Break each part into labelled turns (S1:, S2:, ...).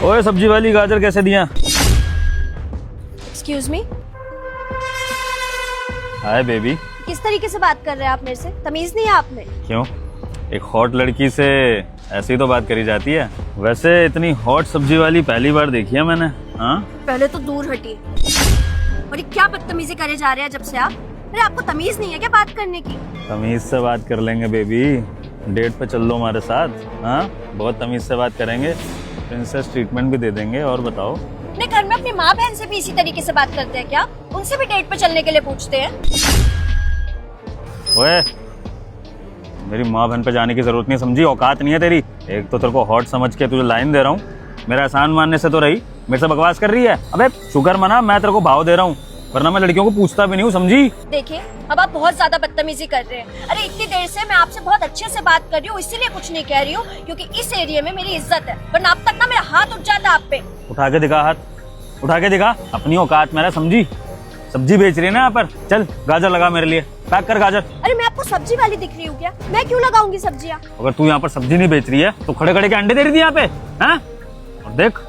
S1: ओए सब्जी वाली गाजर कैसे दिया?
S2: Excuse me,
S1: hi baby.
S2: किस तरीके से बात कर रहे हैं आप मेरे से? तमीज नहीं है आप में?
S1: क्यों, एक हॉट लड़की से ऐसी तो बात करी जाती है। वैसे इतनी हॉट सब्जी वाली पहली बार देखी है मैंने। हाँ,
S2: पहले तो दूर हटिए। और ये क्या बदतमीजी करे जा रहे हैं जब से आप? अरे आपको तमीज नहीं है क्या बात करने की?
S1: तमीज से बात कर लेंगे बेबी, डेट पे चल लो हमारे साथ। हाँ, बहुत तमीज से बात करेंगे, प्रिंसेस ट्रीटमेंट भी दे देंगे। और बताओ,
S2: अपने घर में अपनी माँ बहन से भी इसी तरीके से बात करते हैं क्या? उनसे भी डेट पे चलने के लिए पूछते हैं?
S1: ओए मेरी माँ बहन पे जाने की जरूरत नहीं, समझी? औकात नहीं है तेरी। एक तो तेरे को हॉट समझ के तुझे लाइन दे रहा हूँ, मेरा एहसान मानने से तो रही, मेरे से बकवास कर रही है। अबे शुक्र मना मैं तेरे को भाव दे रहा हूँ, वरना मैं लड़कियों को पूछता भी नहीं हूँ, समझी?
S2: देखिए अब आप बहुत ज्यादा बदतमीजी कर रहे हैं। अरे इतनी देर से मैं आपसे बहुत अच्छे से बात कर रही हूँ, इसीलिए कुछ नहीं कह रही हूँ क्योंकि इस एरिया में मेरी इज्जत है, वरना अब तक ना मेरा हाथ उठ जाता आप पे।
S1: उठा के दिखा हाथ, उठा के दिखा, अपनी औकात मेरा, समझी? सब्जी बेच रही है ना यहाँ पर, चल गाजर लगा मेरे लिए, पैक कर गाजर।
S2: अरे मैं आपको सब्जी वाली दिख रही हूँ क्या? मैं क्यों लगाऊंगी सब्जियाँ?
S1: अगर तू यहाँ पर सब्जी नहीं बेच रही है तो खड़े खड़े के अंडे दे रही थी यहाँ पे, हैं? और देख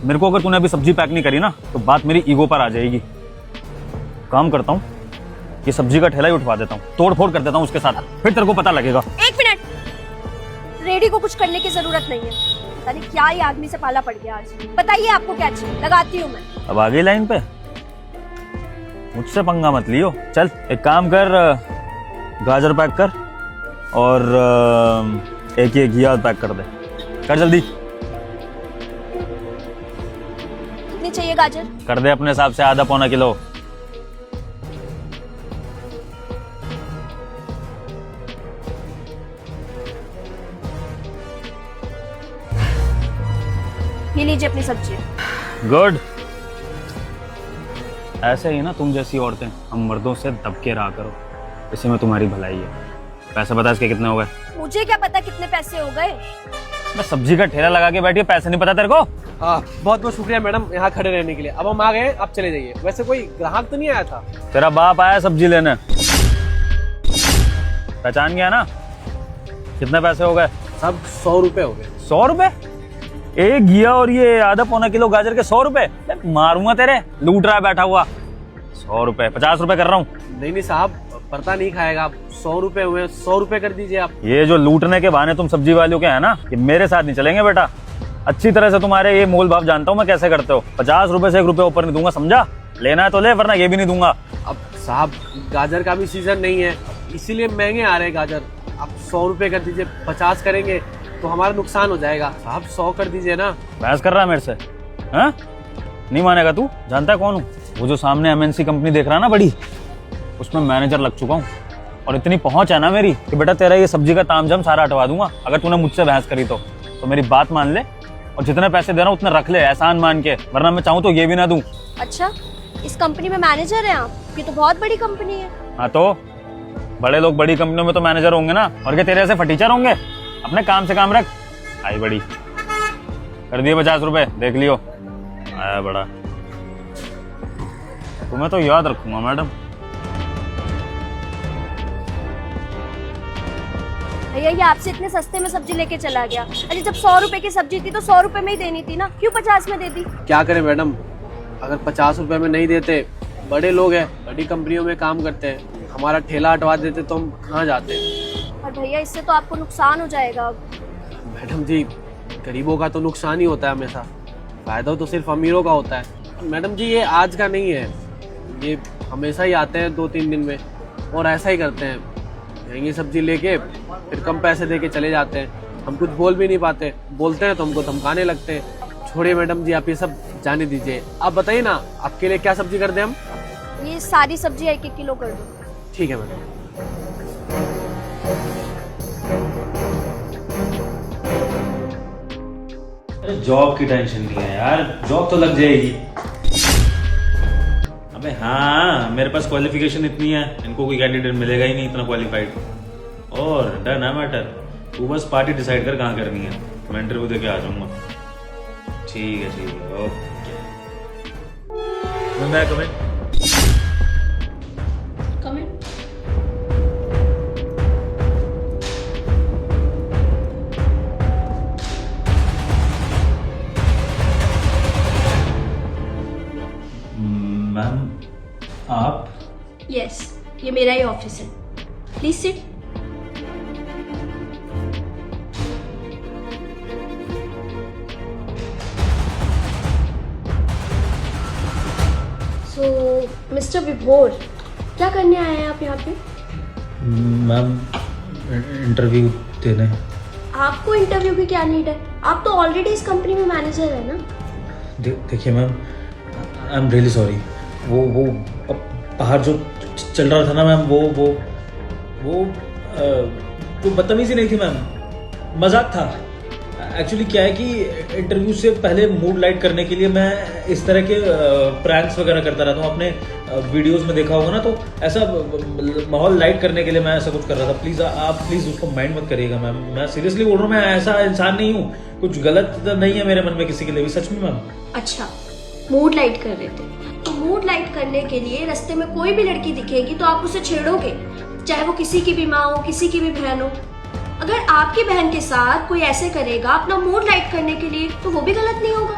S1: मेरे को, अगर तूने अभी सब्जी पैक नहीं करी ना तो बात मेरी ईगो पर आ जाएगी। काम करता हूँ, ये सब्जी का ठेला ही उठवा देता हूँ, तोड़ फोड़ कर देता हूँ उसके साथ, फिर तेरे को पता लगेगा।
S2: एक मिनट, रेडी को कुछ करने की जरूरत नहीं है। पता नहीं क्या ही आदमी से पाला पड़ गया आज। बताइए आपको क्या चाहिए, लगाती हूँ मैं।
S1: अब आ गई लाइन पे, मुझसे पंगा मत लियो। चल एक काम कर, गाजर पैक कर और एक ये घिया पैक कर दे, कर जल्दी।
S2: कितनी चाहिए गाजर?
S1: कर दे अपने हिसाब से, आधा पौना किलो।
S2: ये लीजिए अपनी सब्जी।
S1: गुड, ऐसे ही ना तुम जैसी औरतें हम मर्दों से दबके रहा करो, इसी में तुम्हारी भलाई है। पैसे बता इसके कितने हो गए?
S2: मुझे क्या पता कितने पैसे हो गए।
S1: मैं सब्जी का ठेला लगा के बैठी, पैसे नहीं पता तेरे को?
S3: हाँ, बहुत बहुत शुक्रिया मैडम यहाँ खड़े रहने के लिए। अब हम आ गए, आप चले जाइए। वैसे कोई ग्राहक तो नहीं आया था?
S1: तेरा बाप आया सब्जी लेने, पहचान गया ना? कितने पैसे हो गए?
S3: सब 100 रुपए हो गए।
S1: 100 रुपए? एक घिया और ये आधा पौना किलो गाजर के 100 रुपए? मारूंगा तेरे, लूट रहा है बैठा हुआ। 100 रुपए, 50 रुपए कर रहा हूँ।
S3: नहीं साहब, पता नहीं खाएगा। आप 100 रुपए हुए, 100 रुपए कर दीजिए आप।
S1: ये जो लूटने के बहाने तुम सब्जी वालों के हैं ना, ये मेरे साथ नहीं चलेंगे बेटा। अच्छी तरह से तुम्हारे ये मोल भाव जानता हूँ मैं कैसे करते हो। 50 रुपए से 1 रुपए ऊपर नहीं दूंगा, समझा? लेना है तो ले, वरना ये भी नहीं दूंगा।
S3: अब साहब गाजर का भी सीजन नहीं है, इसीलिए महंगे आ रहे हैं गाजर। आप 100 रुपए कर दीजिए, 50 करेंगे तो हमारा नुकसान हो जाएगा। साहब 100 कर दीजिए ना।
S1: बहस कर रहा है मेरे से? हाँ, नहीं मानेगा तू? जानता है कौन हूँ? वो जो सामने MNC कंपनी देख रहा है ना बड़ी, उसमें मैनेजर लग चुका हूँ। और इतनी पहुंच है ना मेरी कि बेटा तेरा ये सब्जी का तामझाम सारा हटवा दूंगा अगर तूने मुझसे बहस करी तो मेरी बात मान ले और जितने पैसे दे रहा हूँ उतने रख ले, एहसान मान के, वरना मैं चाहूँ तो ये भी ना दूं।
S2: अच्छा, इस कंपनी में मैनेजर हैं आप? ये तो बहुत बड़ी कंपनी है।
S1: हाँ तो बड़े लोग बड़ी कंपनियों में तो मैनेजर होंगे ना, और क्या तेरे ऐसे फटीचर होंगे? अपने काम से काम रख। आई बड़ी, कर दिए 50 रुपए, देख लियो। आया बड़ा, तुम्हें तो याद रखूंगा मैडम।
S2: भैया ये आपसे इतने सस्ते में सब्जी लेके चला गया। अरे जब 100 रुपए की सब्जी थी तो 100 रुपए में ही देनी थी ना, क्यों 50 में दे दी?
S3: क्या करें मैडम, अगर 50 रुपए में नहीं देते, बड़े लोग हैं, बड़ी कंपनियों में काम करते हैं, हमारा ठेला हटवा देते तो हम कहाँ जाते?
S2: और भैया इससे तो आपको नुकसान हो जाएगा।
S3: मैडम जी, गरीबों का तो नुकसान ही होता है हमेशा, फायदा तो सिर्फ अमीरों का होता है। मैडम जी ये आज का नहीं है, ये हमेशा ही आते हैं 2-3 दिन में और ऐसा ही करते हैं, महंगी सब्जी लेके फिर कम पैसे देके चले जाते हैं। हम कुछ बोल भी नहीं पाते, बोलते हैं तो हमको धमकाने लगते हैं। छोड़िए मैडम जी, आप ये सब जाने दीजिए। आप बताइए ना, आपके लिए क्या सब्जी कर दें हम?
S2: ये सारी सब्जी 1-1 किलो कर दो।
S3: ठीक है मैडम।
S1: जॉब की टेंशन नहीं है यार, जॉब तो लग जाएगी। अबे हाँ, मेरे पास क्वालिफिकेशन इतनी है, इनको कोई कैंडिडेट मिलेगा ही नहीं इतना क्वालिफाइड। और डन है मैटर, तू बस पार्टी डिसाइड कर कहाँ करनी है, मैं इंटरव्यू देके आ जाऊंगा। ठीक है ओके। मैं कमेंट
S2: यस, ये मेरा ही ऑफिस है। Please sit. सो मिस्टर विभोर, क्या करने आए हैं आप यहाँ पे?
S4: मैम इंटरव्यू देने।
S2: आपको इंटरव्यू की क्या नीड है? आप तो ऑलरेडी इस कंपनी में मैनेजर है ना।
S4: देखिए ma'am, I am really sorry. वो बाहर जो चल रहा था ना मैम, वो बदतमीजी नहीं थी मैम, मजाक था। एक्चुअली क्या है कि इंटरव्यू से पहले मूड लाइट करने के लिए मैं इस तरह के प्रैंक्स वगैरह करता रहता हूँ। अपने वीडियोस में देखा होगा ना, तो ऐसा माहौल लाइट करने के लिए मैं ऐसा कुछ कर रहा था। प्लीज़ आप प्लीज़ उसको माइंड मत करिएगा मैम, मैं सीरियसली बोल रहा हूँ। मैं ऐसा इंसान नहीं हूँ, कुछ गलत नहीं है मेरे मन में किसी के लिए भी, सच में मैम।
S2: अच्छा, मूड लाइट कर रहे थे तो मूड लाइट करने के लिए रास्ते में कोई भी लड़की दिखेगी तो आप उसे छेड़ोगे, चाहे वो किसी की भी माँ हो, किसी की भी बहन हो। अगर आपकी बहन के साथ कोई ऐसे करेगा अपना मूड लाइट करने के लिए, तो वो भी गलत नहीं होगा।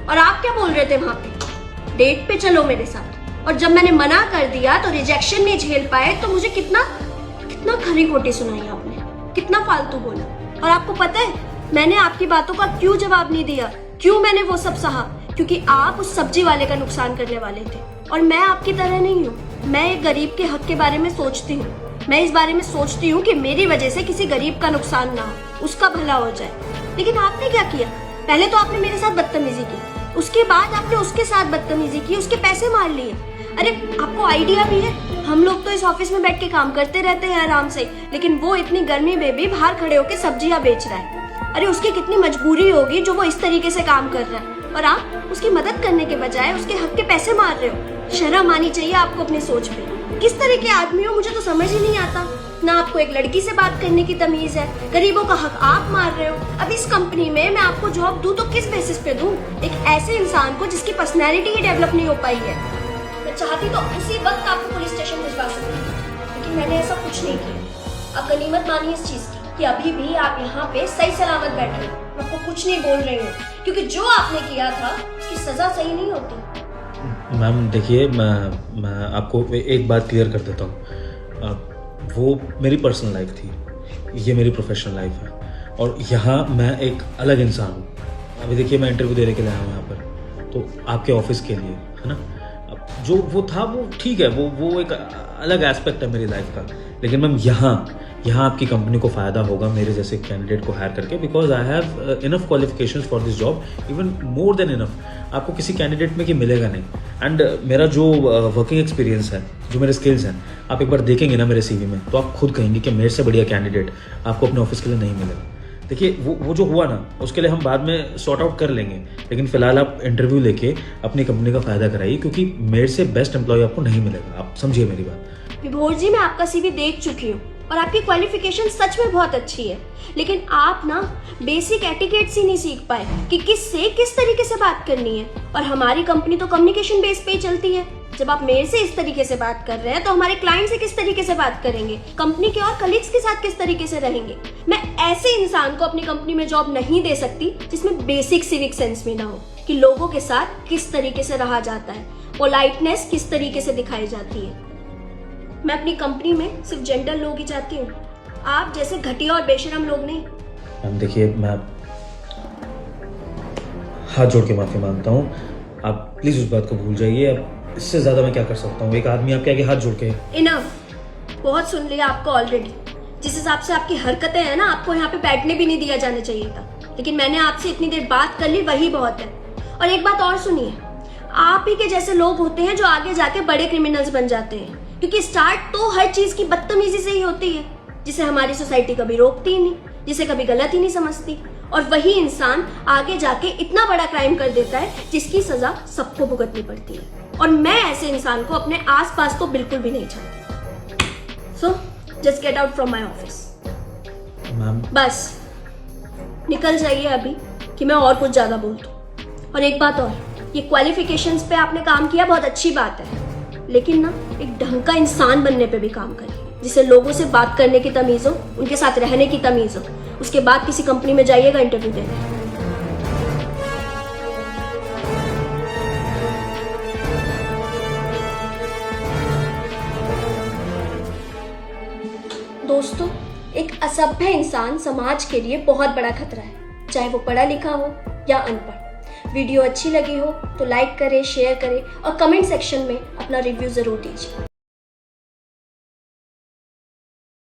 S2: और आप क्या बोल रहे थे वहां पे? डेट पे चलो मेरे साथ। और जब मैंने मना कर दिया तो रिजेक्शन नहीं झेल पाए, तो मुझे कितना खरी खोटी सुनाई आपने, कितना फालतू बोला। और आपको पता है मैंने आपकी बातों का क्यों जवाब नहीं दिया, क्यों मैंने वो सब सहा? क्योंकि आप उस सब्जी वाले का नुकसान करने वाले थे। और मैं आपकी तरह नहीं हूँ, मैं एक गरीब के हक के बारे में सोचती हूँ। मैं इस बारे में सोचती हूँ कि मेरी वजह से किसी गरीब का नुकसान ना हो, उसका भला हो जाए। लेकिन आपने क्या किया? पहले तो आपने मेरे साथ बदतमीजी की, उसके बाद आपने उसके साथ बदतमीजी की, उसके पैसे मार लिए। अरे आपको आइडिया भी है? हम लोग तो इस ऑफिस में बैठ के काम करते रहते हैं आराम से, लेकिन वो इतनी गर्मी में भी बाहर खड़े होकर सब्जियां बेच रहा है। अरे उसकी कितनी मजबूरी होगी जो वो इस तरीके से काम कर रहा है, और आप उसकी मदद करने के बजाय उसके हक के पैसे मार रहे हो। शर्म आनी चाहिए आपको अपनी सोच पे। किस तरह के आदमी हो मुझे तो समझ ही नहीं आता। ना आपको एक लड़की से बात करने की तमीज है, गरीबों का हक आप मार रहे हो। अब इस कंपनी में मैं आपको जॉब दूं तो किस बेसिस पे दूं? एक ऐसे इंसान को जिसकी पर्सनैलिटी ही डेवलप नहीं हो पाई है। मैं चाहती तो उसी वक्त आपको पुलिस स्टेशन भिजवा सकती थी, लेकिन मैंने ऐसा कुछ नहीं किया। आप गनीमत मानिए इस चीज की कि अभी भी आप यहाँ पे सही सलामत बैठे हो। मैं आपको कुछ नहीं बोल रही हूँ, क्योंकि जो आपने किया था उसकी सजा सही नहीं होती।
S4: मैम देखिए, मैं आपको एक बात क्लियर कर देता हूँ। वो मेरी पर्सनल लाइफ थी, ये मेरी प्रोफेशनल लाइफ है, और यहाँ मैं एक अलग इंसान हूँ। अभी देखिए मैं इंटरव्यू देने के लिए आया हूँ यहाँ पर, तो आपके ऑफिस के लिए, है ना। अब जो वो था वो ठीक है, वो एक अलग एस्पेक्ट है मेरी लाइफ का। लेकिन मैम यहाँ आपकी कंपनी को फ़ायदा होगा मेरे जैसे कैंडिडेट को हायर करके, because I have enough qualifications for this job, even more than enough. आपको किसी कैंडिडेट में कि मिलेगा नहीं। एंड मेरा जो वर्किंग एक्सपीरियंस है, जो मेरे स्किल्स हैं, आप एक बार देखेंगे ना मेरे CV में, तो आप खुद कहेंगे कि मेरे से बढ़िया कैंडिडेट आपको अपने ऑफिस के लिए नहीं मिलेगा। देखिए वो जो हुआ ना, उसके लिए हम बाद में सॉर्ट आउट कर लेंगे, लेकिन फिलहाल आप इंटरव्यू लेके अपनी कंपनी का फ़ायदा कराइए, क्योंकि मेरे से बेस्ट एम्प्लॉय आपको नहीं मिलेगा। आप समझिए मेरी बात।
S2: विभोर जी, मैं आपका CV देख चुकी हूँ और आपकी क्वालिफिकेशन सच में बहुत अच्छी है, लेकिन आप ना बेसिक एटिकेट्स ही नहीं सीख पाए कि किससे किस तरीके से बात करनी है। और हमारी कंपनी तो कम्युनिकेशन बेस पे ही चलती है। जब आप मेरे से इस तरीके से बात कर रहे हैं तो हमारे क्लाइंट से किस तरीके से बात करेंगे, कंपनी के और कलीग्स के साथ किस तरीके से रहेंगे। मैं ऐसे इंसान को अपनी कंपनी में जॉब नहीं दे सकती जिसमें बेसिक सिविक सेंस भी ना हो, कि लोगों के साथ किस तरीके से रहा जाता है, पोलाइटनेस किस तरीके से दिखाई जाती है। मैं अपनी कंपनी में सिर्फ जेंटल लोग ही चाहती हूँ, आप जैसे घटिया और बेशरम लोग नहीं।
S4: मैम देखिए, मैं हाथ जोड़ के माफ़ी मांगता हूँ, आप प्लीज़ उस बात को भूल जाइए। अब इससे ज़्यादा मैं क्या कर सकता हूँ? एक आदमी आपके आगे हाथ जोड़ के।
S2: इनफ, बहुत सुन लिया आपको ऑलरेडी। जिस हिसाब से आपकी हरकतें हैं ना, आपको यहाँ पे बैठने भी नहीं दिया जाना चाहिए था, लेकिन मैंने आपसे इतनी देर बात कर ली, वही बहुत है। और एक बात और सुनिए, आप ही के जैसे लोग होते हैं जो आगे जाके बड़े क्रिमिनल्स बन जाते हैं, क्योंकि स्टार्ट तो हर चीज की बदतमीजी से ही होती है, जिसे हमारी सोसाइटी कभी रोकती ही नहीं, जिसे कभी गलत ही नहीं समझती। और वही इंसान आगे जाके इतना बड़ा क्राइम कर देता है जिसकी सजा सबको भुगतनी पड़ती है। और मैं ऐसे इंसान को अपने आसपास तो बिल्कुल भी नहीं चाहती। So just get out from my office.
S4: Ma'am
S2: बस निकल जाइए अभी, कि मैं और कुछ ज्यादा बोल दूं। और एक बात और, ये क्वालिफिकेशंस पे आपने काम किया, बहुत अच्छी बात है, लेकिन ना एक ढंग का इंसान बनने पे भी काम करिए, जिसे लोगों से बात करने की तमीज हो, उनके साथ रहने की तमीज हो। उसके बाद किसी कंपनी में जाइएगा इंटरव्यू देने। दोस्तों, एक असभ्य इंसान समाज के लिए बहुत बड़ा खतरा है, चाहे वो पढ़ा लिखा हो या अनपढ़। वीडियो अच्छी लगी हो तो लाइक करें, शेयर करें और कमेंट सेक्शन में अपना रिव्यू ज़रूर दीजिए।